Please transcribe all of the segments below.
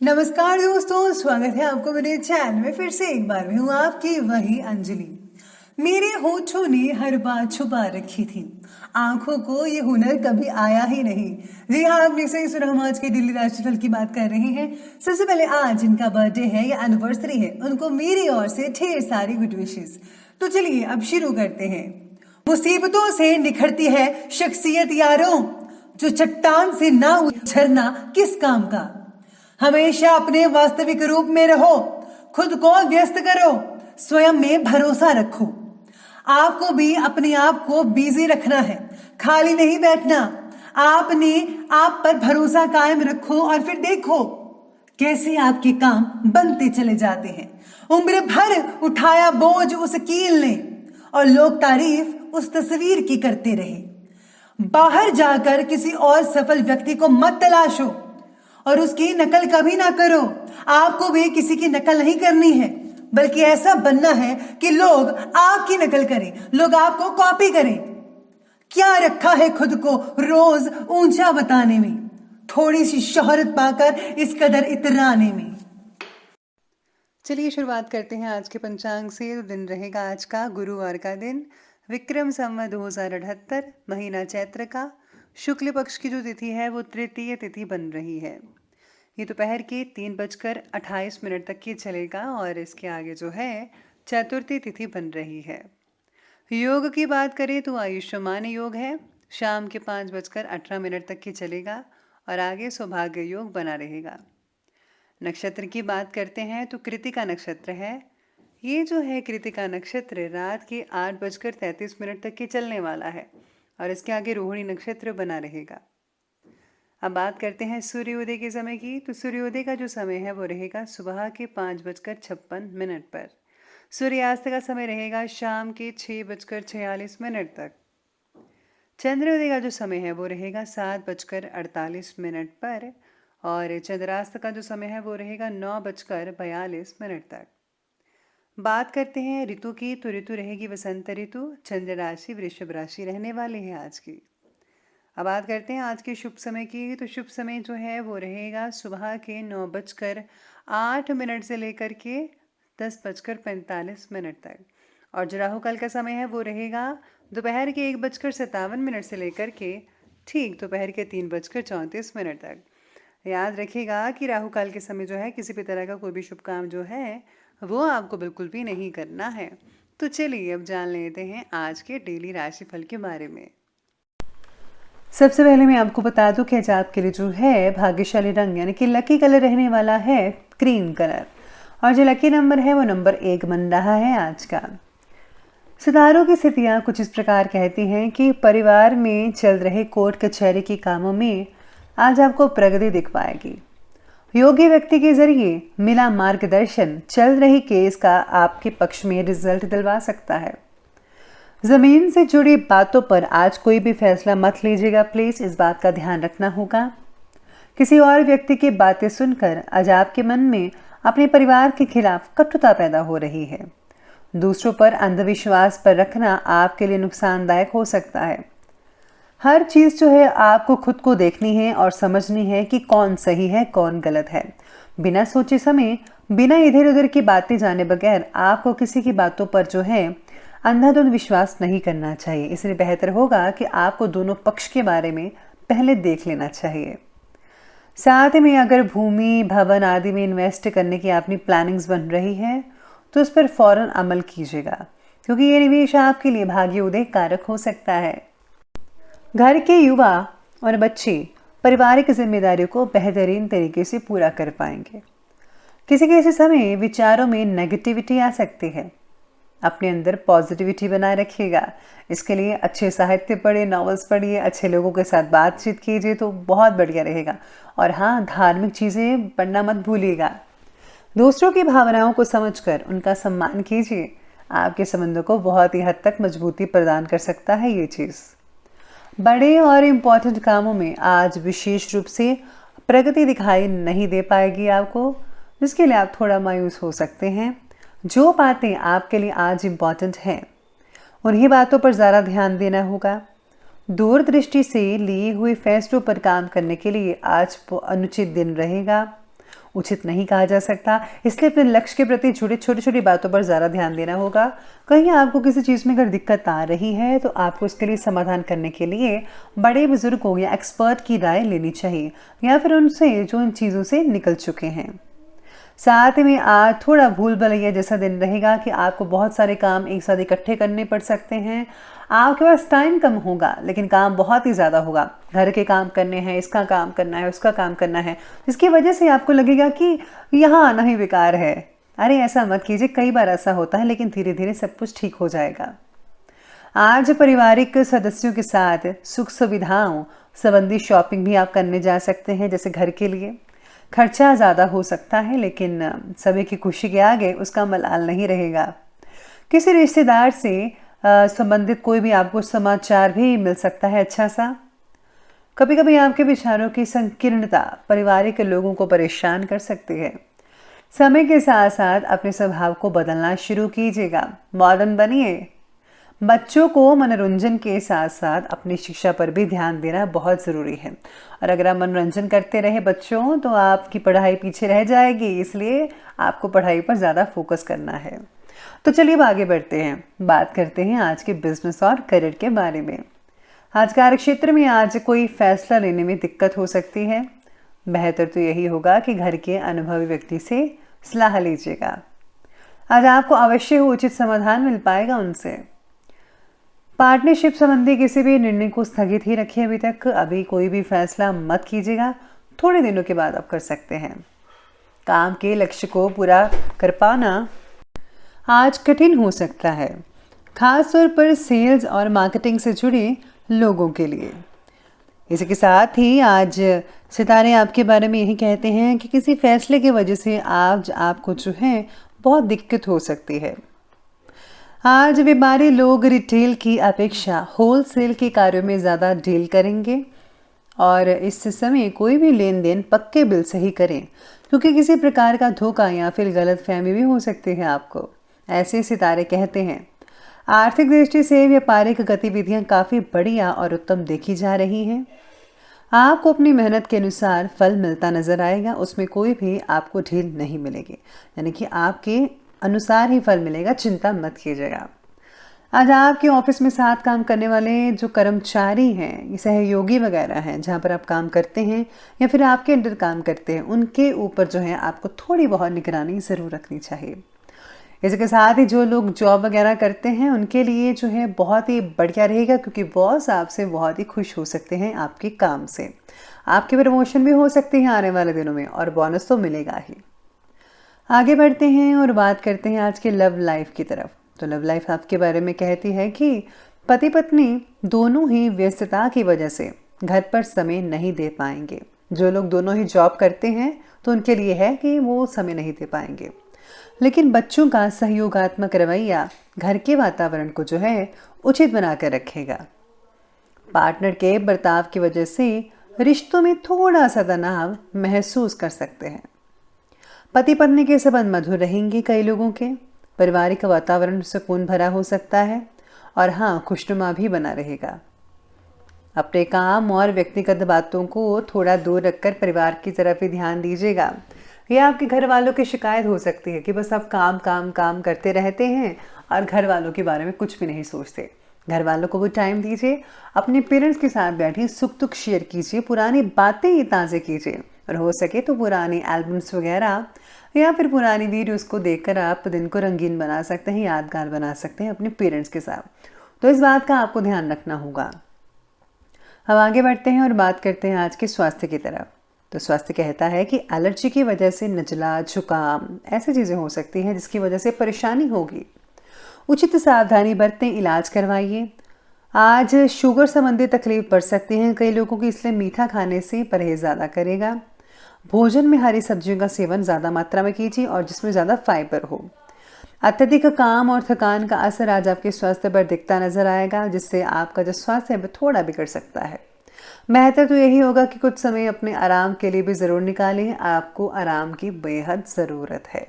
नमस्कार दोस्तों, स्वागत है आपको मेरे चैनल में। फिर से एक बार मैं हूँ आपकी वही अंजलि। मेरे होठों ने हर बात छुपा रखी थी, आंखों को ये हुनर कभी आया ही नहीं। जी हाँ, आपने सही सुना, हम आज के डेली राशिफल की बात कर रहे हैं। सबसे पहले आज जिनका बर्थडे है या एनिवर्सरी है, उनको मेरी ओर से ढेर सारी गुड विशेस। तो चलिए अब शुरू करते हैं। मुसीबतों से निखरती है शख्सियत यारों, जो चट्टान से ना उछरना किस काम का। हमेशा अपने वास्तविक रूप में रहो, खुद को व्यस्त करो, स्वयं में भरोसा रखो। आपको भी अपने आप को बिजी रखना है, खाली नहीं बैठना। आपने आप पर भरोसा कायम रखो और फिर देखो कैसे आपके काम बनते चले जाते हैं। उम्र भर उठाया बोझ उस कील ने, और लोग तारीफ उस तस्वीर की करते रहे। बाहर जाकर किसी और सफल व्यक्ति को मत तलाशो और उसकी नकल कभी ना करो। आपको भी किसी की नकल नहीं करनी है, बल्कि ऐसा बनना है कि लोग आपकी नकल करें, लोग आपको कॉपी करें। क्या रखा है खुद को रोज ऊंचा बताने में, थोड़ी सी शोहरत पाकर इस कदर इतराने में। चलिए शुरुआत करते हैं आज के पंचांग से। दिन रहेगा आज का गुरुवार का दिन, विक्रम संवत 2078, महीना चैत्र का, शुक्ल पक्ष की जो तिथि है वो तृतीय तिथि बन रही है। ये दोपहर के 3:28 तक की चलेगा और इसके आगे जो है चतुर्थी तिथि बन रही है। योग की बात करें तो आयुष्मान योग है, शाम के 5:18 तक की चलेगा और आगे सौभाग्य योग बना रहेगा। नक्षत्र की बात करते हैं तो कृतिका नक्षत्र है। ये जो है कृतिका नक्षत्र रात के 8:33 तक की चलने वाला है और इसके आगे रोहिणी नक्षत्र बना रहेगा। अब बात करते हैं सूर्योदय के समय की, तो सूर्योदय का जो समय है वो रहेगा सुबह के 5:56 पर। सूर्यास्त का समय रहेगा शाम के 6:46 तक। चंद्रोदय का जो समय है वो रहेगा 7:48 पर और चंद्रास्त का जो समय है वो रहेगा 9:42 तक। बात करते हैं ऋतु की, तो ऋतु रहेगी वसंत ऋतु। चंद्र राशि वृषभ राशि रहने वाली है आज की। अब बात करते हैं आज के शुभ समय की, तो शुभ समय जो है वो रहेगा सुबह के 9:08 से लेकर के 10:45 तक। और जो राहु काल का समय है वो रहेगा दोपहर के 1:57 से लेकर के ठीक दोपहर के 3:34 तक। याद रखिएगा कि राहु काल के समय जो है किसी भी तरह का कोई भी शुभ काम जो है वो आपको बिल्कुल भी नहीं करना है। तो चलिए अब जान लेते हैं आज के डेली राशिफल के बारे में। सबसे पहले मैं आपको बता दूं कि आज आपके लिए जो है भाग्यशाली रंग यानी कि लकी कलर रहने वाला है क्रीम कलर, और जो लकी नंबर है वो नंबर 1 बन रहा है आज का। सितारों की स्थितियाँ कुछ इस प्रकार कहती हैं कि परिवार में चल रहे कोर्ट कचहरी के कामों में आज आपको प्रगति दिख पाएगी। योग्य व्यक्ति के जरिए मिला मार्गदर्शन चल रही केस का आपके पक्ष में रिजल्ट दिलवा सकता है। जमीन से जुड़ी बातों पर आज कोई भी फैसला मत लीजिएगा प्लीज, इस बात का ध्यान रखना होगा। किसी और व्यक्ति की बातें सुनकर आज आपके मन में अपने परिवार के खिलाफ कटुता पैदा हो रही है। दूसरों पर अंधविश्वास पर रखना आपके लिए नुकसानदायक हो सकता है। हर चीज जो है आपको खुद को देखनी है और समझनी है कि कौन सही है कौन गलत है। बिना सोचे समय, बिना इधर उधर की बातें जाने बगैर आपको किसी की बातों पर जो है अंधाधुंध विश्वास नहीं करना चाहिए। इसलिए बेहतर होगा कि आपको दोनों पक्ष के बारे में पहले देख लेना चाहिए। साथ में अगर भूमि भवन आदि में इन्वेस्ट करने की अपनी प्लानिंग्स बन रही है तो उस पर फौरन अमल कीजिएगा, क्योंकि ये निवेश आपके लिए भाग्योदय कारक हो सकता है। घर के युवा और बच्चे पारिवारिक जिम्मेदारियों को बेहतरीन तरीके से पूरा कर पाएंगे। किसी समय विचारों में नेगेटिविटी आ सकती है, अपने अंदर पॉजिटिविटी बनाए रखिएगा। इसके लिए अच्छे साहित्य पढ़िए, नॉवेल्स पढ़िए, अच्छे लोगों के साथ बातचीत कीजिए तो बहुत बढ़िया रहेगा। और हाँ, धार्मिक चीज़ें पढ़ना मत भूलिएगा। दूसरों की भावनाओं को समझकर उनका सम्मान कीजिए, आपके संबंधों को बहुत ही हद तक मजबूती प्रदान कर सकता है ये चीज़। बड़े और इम्पॉर्टेंट कामों में आज विशेष रूप से प्रगति दिखाई नहीं दे पाएगी आपको, जिसके लिए आप थोड़ा मायूस हो सकते हैं। जो बातें आपके लिए आज इम्पॉर्टेंट हैं उन्हीं बातों पर ज़्यादा ध्यान देना होगा। दूरदृष्टि से लिए हुए फैसलों पर काम करने के लिए आज अनुचित दिन रहेगा। उचित नहीं कहा जा सकता, इसलिए अपने लक्ष्य के प्रति जुड़े छोटी छोटी बातों पर ज़्यादा ध्यान देना होगा। कहीं आपको किसी चीज़ में अगर दिक्कत आ रही है तो आपको इसके लिए समाधान करने के लिए बड़े बुजुर्गों या एक्सपर्ट की राय लेनी चाहिए, या फिर उनसे जो इन चीज़ों से निकल चुके हैं। साथ में आज थोड़ा भूल भुलैया जैसा दिन रहेगा कि आपको बहुत सारे काम एक साथ इकट्ठे करने पड़ सकते हैं। आपके पास टाइम कम होगा लेकिन काम बहुत ही ज़्यादा होगा। घर के काम करने हैं, इसका काम करना है, उसका काम करना है, जिसकी वजह से आपको लगेगा कि यहाँ आना ही बेकार है। अरे ऐसा मत कीजिए, कई बार ऐसा होता है, लेकिन धीरे धीरे सब कुछ ठीक हो जाएगा। आज पारिवारिक सदस्यों के साथ सुख सुविधाओं संबंधी शॉपिंग भी आप करने जा सकते हैं। जैसे घर के लिए खर्चा ज़्यादा हो सकता है, लेकिन सभी की खुशी के आगे उसका मलाल नहीं रहेगा। किसी रिश्तेदार से संबंधित कोई भी आपको समाचार भी मिल सकता है अच्छा सा। कभी कभी आपके विचारों की संकीर्णता पारिवारिक लोगों को परेशान कर सकती है। समय के साथ साथ अपने स्वभाव को बदलना शुरू कीजिएगा, मॉडर्न बनिए। बच्चों को मनोरंजन के साथ साथ अपनी शिक्षा पर भी ध्यान देना बहुत ज़रूरी है, और अगर आप मनोरंजन करते रहे बच्चों तो आपकी पढ़ाई पीछे रह जाएगी, इसलिए आपको पढ़ाई पर ज़्यादा फोकस करना है। तो चलिए अब आगे बढ़ते हैं, बात करते हैं आज के बिजनेस और करियर के बारे में। आज कार्य क्षेत्र में आज कोई फैसला लेने में दिक्कत हो सकती है। बेहतर तो यही होगा कि घर के अनुभवी व्यक्ति से सलाह लीजिएगा। आज आपको अवश्य उचित समाधान मिल पाएगा उनसे। पार्टनरशिप संबंधी किसी भी निर्णय को स्थगित ही रखिए अभी तक। अभी कोई भी फैसला मत कीजिएगा, थोड़े दिनों के बाद आप कर सकते हैं। काम के लक्ष्य को पूरा कर पाना आज कठिन हो सकता है, खास तौर पर सेल्स और मार्केटिंग से जुड़े लोगों के लिए। इसी के साथ ही आज सितारे आपके बारे में यही कहते हैं कि किसी फैसले की वजह से आज आपको जो है बहुत दिक्कत हो सकती है। आज व्यापारी लोग रिटेल की अपेक्षा होलसेल के कार्यों में ज़्यादा डील करेंगे, और इस समय कोई भी लेन देन पक्के बिल से ही करें, क्योंकि किसी प्रकार का धोखा या फिर गलतफहमी भी हो सकती है आपको, ऐसे सितारे कहते हैं। आर्थिक दृष्टि से व्यापारिक गतिविधियां काफ़ी बढ़िया और उत्तम देखी जा रही हैं। आपको अपनी मेहनत के अनुसार फल मिलता नजर आएगा, उसमें कोई भी आपको ढील नहीं मिलेगी, यानी कि आपके अनुसार ही फल मिलेगा, चिंता मत कीजिएगा। आज आपके ऑफिस में साथ काम करने वाले जो कर्मचारी हैं, सहयोगी वगैरह हैं, जहाँ पर आप काम करते हैं या फिर आपके अंडर काम करते हैं, उनके ऊपर जो है आपको थोड़ी बहुत निगरानी ज़रूर रखनी चाहिए। इसके साथ ही जो लोग जॉब वगैरह करते हैं उनके लिए जो है बहुत ही बढ़िया रहेगा, क्योंकि बॉस आपसे बहुत ही खुश हो सकते हैं आपके काम से। आपके प्रमोशन भी हो सकती है आने वाले दिनों में, और बोनस तो मिलेगा ही। आगे बढ़ते हैं और बात करते हैं आज के लव लाइफ की तरफ। तो लव लाइफ आपके बारे में कहती है कि पति पत्नी दोनों ही व्यस्तता की वजह से घर पर समय नहीं दे पाएंगे। जो लोग दोनों ही जॉब करते हैं तो उनके लिए है कि वो समय नहीं दे पाएंगे, लेकिन बच्चों का सहयोगात्मक रवैया घर के वातावरण को जो है उचित बनाकर रखेगा। पार्टनर के बर्ताव की वजह से रिश्तों में थोड़ा सा तनाव महसूस कर सकते हैं। पति पत्नी के संबंध मधुर रहेंगे। कई लोगों के पारिवारिक वातावरण सुकून भरा हो सकता है, और हाँ, खुशनुमा भी बना रहेगा। अपने काम और व्यक्तिगत बातों को थोड़ा दूर रखकर परिवार की तरफ ही ध्यान दीजिएगा। यह आपके घर वालों की शिकायत हो सकती है कि बस आप काम काम काम करते रहते हैं और घर वालों के बारे में कुछ भी नहीं सोचते। घर वालों को वो टाइम दीजिए, अपने पेरेंट्स के साथ बैठिए, सुख दुख शेयर कीजिए, पुरानी बातें ताज़े कीजिए, और हो सके तो पुरानी एल्बम्स वगैरह या फिर पुरानी वीडियोस को देखकर आप दिन को रंगीन बना सकते हैं, यादगार बना सकते हैं अपने पेरेंट्स के साथ। तो इस बात का आपको ध्यान रखना होगा। अब आगे बढ़ते हैं और बात करते हैं आज के स्वास्थ्य की तरफ। तो स्वास्थ्य कहता है कि एलर्जी की वजह से नज़ला, जुकाम ऐसी चीज़ें हो सकती हैं जिसकी वजह से परेशानी होगी। उचित सावधानी बरतें, इलाज करवाइए। आज शुगर संबंधी तकलीफ बढ़ सकती हैं कई लोगों की, इसलिए मीठा खाने से परहेज ज़्यादा करेगा। भोजन में हरी सब्जियों का सेवन ज़्यादा मात्रा में कीजिए और जिसमें ज़्यादा फाइबर हो। अत्यधिक काम और थकान का असर आज आपके स्वास्थ्य पर दिखता नजर आएगा, जिससे आपका जो स्वास्थ्य है वो थोड़ा बिगड़ सकता है। बेहतर तो यही होगा कि कुछ समय अपने आराम के लिए भी ज़रूर निकालें। आपको आराम की बेहद ज़रूरत है।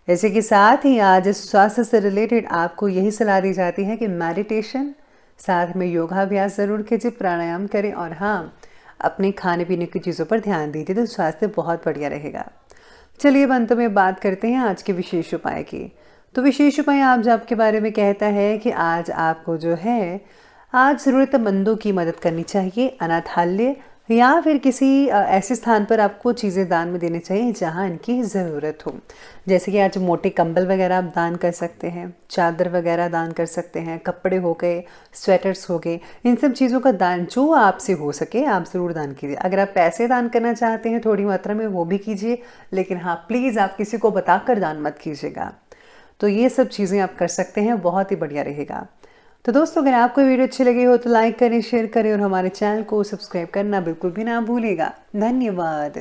इसी के साथ ही आज स्वास्थ्य से रिलेटेड आपको यही सलाह दी जाती है कि मेडिटेशन, साथ में योगाभ्यास ज़रूर कीजिए, प्राणायाम करें, और हाँ, अपने खाने पीने की चीज़ों पर ध्यान दीजिए तो स्वास्थ्य बहुत बढ़िया रहेगा। चलिए अब अंत में बात करते हैं आज के विशेष उपाय की। तो विशेष उपाय आज आपके बारे में कहता है कि आज आपको जो है आज ज़रूरतमंदों की मदद करनी चाहिए। अनाथालय या फिर किसी ऐसे स्थान पर आपको चीज़ें दान में देनी चाहिए जहां इनकी ज़रूरत हो। जैसे कि आज मोटे कंबल वगैरह आप दान कर सकते हैं, चादर वगैरह दान कर सकते हैं, कपड़े हो गए, स्वेटर्स हो गए, इन सब चीज़ों का दान जो आपसे हो सके आप ज़रूर दान कीजिए। अगर आप पैसे दान करना चाहते हैं थोड़ी मात्रा में वो भी कीजिए, लेकिन हाँ प्लीज़ आप किसी को बताकर दान मत कीजिएगा। तो ये सब चीज़ें आप कर सकते हैं, बहुत ही बढ़िया रहेगा। तो दोस्तों अगर आपको वीडियो अच्छी लगी हो तो लाइक करें, शेयर करें और हमारे चैनल को सब्सक्राइब करना बिल्कुल भी ना भूलिएगा। धन्यवाद।